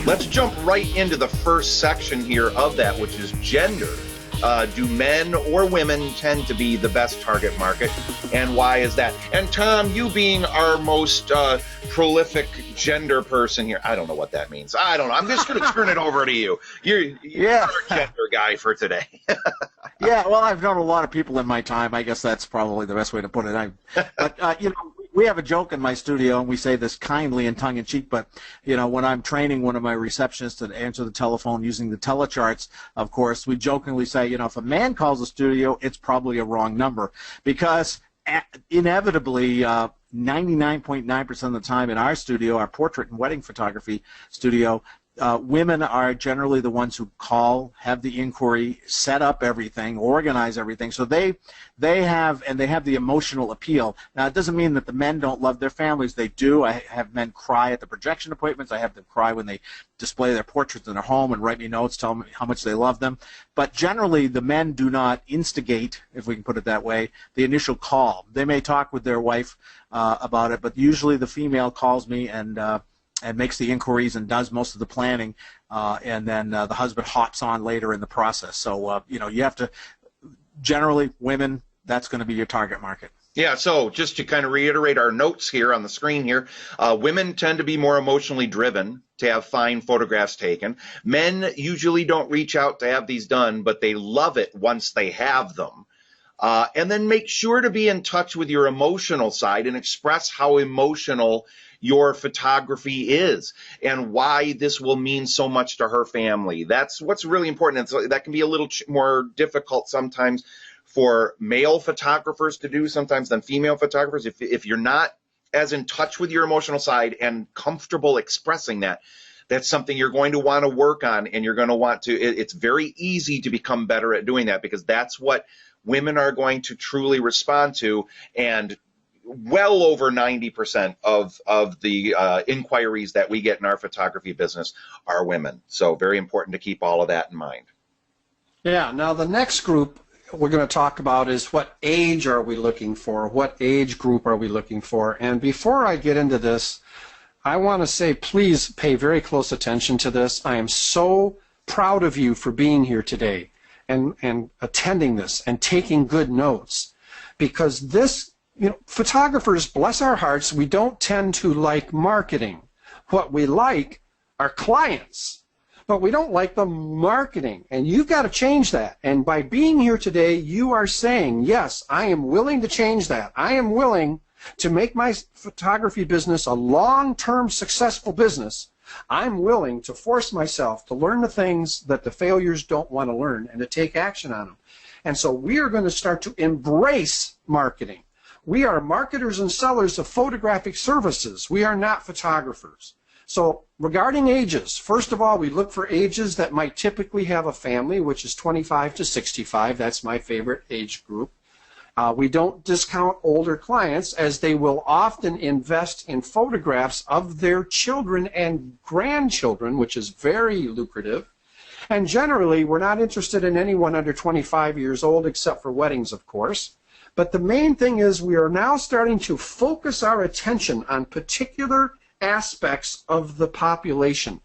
Let's jump right into the first section here of that, which is gender. Do men or women tend to be the best target market, and why is that? And Tom, you being our most prolific gender person here, I don't know what that means. I don't know. I'm just going to turn it over to you. You're our gender guy for today. Yeah, well, I've known a lot of people in my time. I guess that's probably the best way to put it. But we have a joke in my studio, and we say this kindly and tongue-in-cheek, but, when I'm training one of my receptionists to answer the telephone using the telecharts, of course, we jokingly say, if a man calls the studio, it's probably a wrong number, because inevitably 99.9% of the time in our studio, our portrait and wedding photography studio, women are generally the ones who call, have the inquiry, set up everything, organize everything. So they have the emotional appeal. Now, it doesn't mean that the men don't love their families. They do. I have men cry at the projection appointments. I have them cry when they display their portraits in their home and write me notes, tell me how much they love them. But generally, the men do not instigate, if we can put it that way, the initial call. They may talk with their wife about it, but usually the female calls me and makes the inquiries and does most of the planning, and then the husband hops on later in the process. So, you have to, generally, women, that's going to be your target market. Yeah, so just to kind of reiterate our notes here on the screen here, women tend to be more emotionally driven to have fine photographs taken. Men usually don't reach out to have these done, but they love it once they have them. And then make sure to be in touch with your emotional side and express how emotional your photography is and why this will mean so much to her family. That's what's really important. And so that can be a little more difficult sometimes for male photographers to do sometimes than female photographers. If you're not as in touch with your emotional side and comfortable expressing that, that's something you're going to want to work on, and you're going to want to, it's very easy to become better at doing that, because that's what women are going to truly respond to. And well over 90% of the inquiries that we get in our photography business are women. So very important to keep all of that in mind. Yeah, now the next group we're going to talk about is what age are we looking for? What age group are we looking for? And before I get into this, I want to say please pay very close attention to this. I am so proud of you for being here today and attending this and taking good notes, because this, photographers, bless our hearts, we don't tend to like marketing. What we like are clients, but we don't like the marketing, and you've got to change that. And by being here today, you are saying, yes, I am willing to change that. I am willing to make my photography business a long-term successful business. I'm willing to force myself to learn the things that the failures don't want to learn and to take action on them. And so we are going to start to embrace marketing. We are marketers and sellers of photographic services. We are not photographers. So regarding ages, first of all, we look for ages that might typically have a family, which is 25 to 65. That's my favorite age group. We don't discount older clients, as they will often invest in photographs of their children and grandchildren, which is very lucrative. And generally, we're not interested in anyone under 25 years old, except for weddings, of course. But the main thing is we are now starting to focus our attention on particular aspects of the population.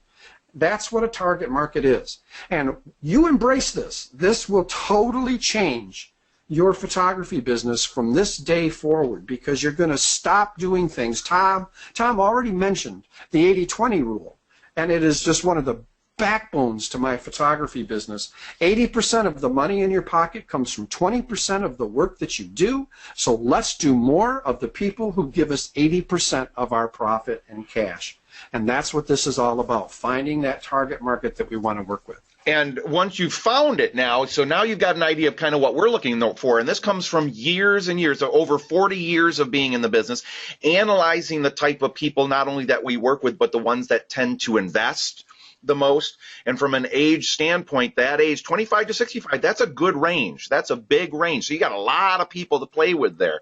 That's what a target market is. And you embrace this. This will totally change your photography business from this day forward, because you're going to stop doing things. Tom already mentioned the 80-20 rule, and it is just one of the backbones to my photography business. 80% of the money in your pocket comes from 20% of the work that you do. So let's do more of the people who give us 80% of our profit and cash. And that's what this is all about, finding that target market that we want to work with. And once you've found it now, so now you've got an idea of kind of what we're looking for, and this comes from years and years, so over 40 years of being in the business, analyzing the type of people not only that we work with, but the ones that tend to invest the most. And from an age standpoint, that age, 25 to 65, that's a good range. That's a big range. So you got a lot of people to play with there.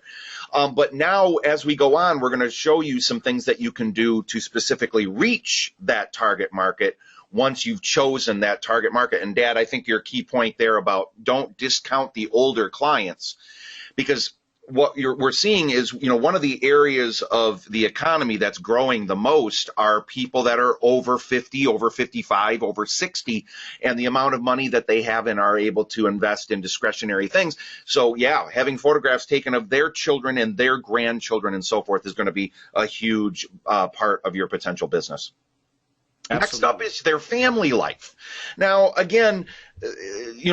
But now, as we go on, we're going to show you some things that you can do to specifically reach that target market once you've chosen that target market. And Dad, I think your key point there about don't discount the older clients, because what we're seeing is, one of the areas of the economy that's growing the most are people that are over 50, over 55, over 60, and the amount of money that they have and are able to invest in discretionary things. So yeah, having photographs taken of their children and their grandchildren and so forth is going to be a huge part of your potential business. Absolutely. Next up is their family life. Now, again,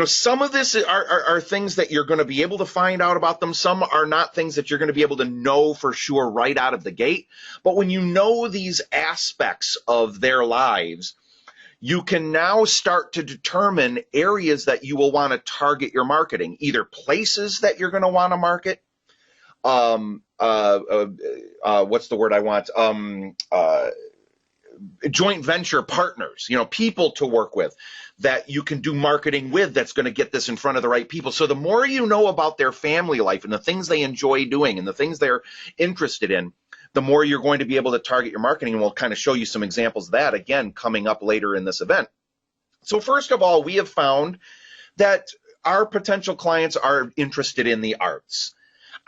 some of this are things that you're going to be able to find out about them. Some are not things that you're going to be able to know for sure right out of the gate. But when you know these aspects of their lives, you can now start to determine areas that you will want to target your marketing, either places that you're going to want to market. What's the word I want? Joint venture partners, people to work with that you can do marketing with that's going to get this in front of the right people. So the more you know about their family life and the things they enjoy doing and the things they're interested in, the more you're going to be able to target your marketing. And we'll kind of show you some examples of that, again, coming up later in this event. So first of all, we have found that our potential clients are interested in the arts.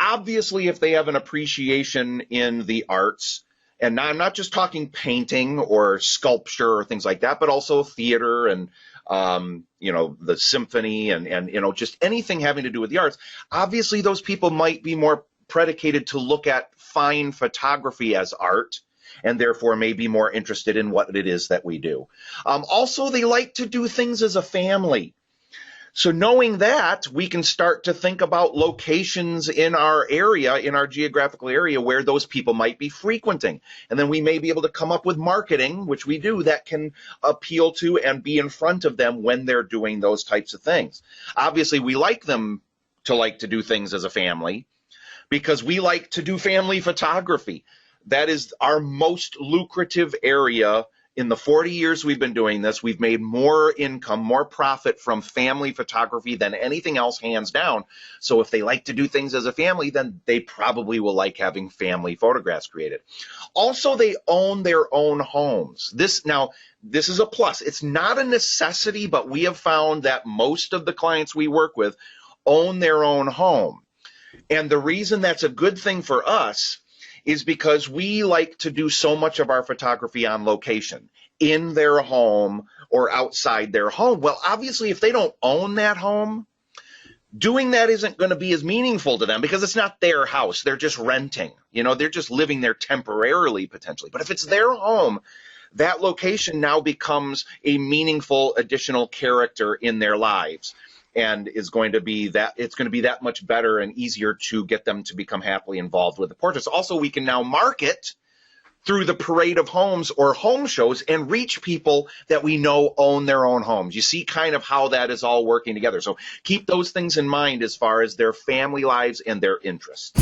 Obviously, if they have an appreciation in the arts, and now I'm not just talking painting or sculpture or things like that, but also theater and, the symphony and just anything having to do with the arts. Obviously, those people might be more predicated to look at fine photography as art, and therefore may be more interested in what it is that we do. Also, they like to do things as a family. So knowing that, we can start to think about locations in our area, in our geographical area, where those people might be frequenting. And then we may be able to come up with marketing, which we do, that can appeal to and be in front of them when they're doing those types of things. Obviously, we like them to like to do things as a family because we like to do family photography. That is our most lucrative area. In the 40 years we've been doing this, we've made more income, more profit from family photography than anything else, hands down. So if they like to do things as a family, then they probably will like having family photographs created. Also, they own their own homes. This is a plus. It's not a necessity, but we have found that most of the clients we work with own their own home. And the reason that's a good thing for us is because we like to do so much of our photography on location, in their home or outside their home. Well, obviously, if they don't own that home, doing that isn't going to be as meaningful to them because it's not their house. They're just renting. They're just living there temporarily, potentially. But if it's their home, that location now becomes a meaningful additional character in their lives. And it's going to be that much better and easier to get them to become happily involved with the portraits. Also, we can now market through the parade of homes or home shows and reach people that we know own their own homes. You see kind of how that is all working together. So keep those things in mind as far as their family lives and their interests.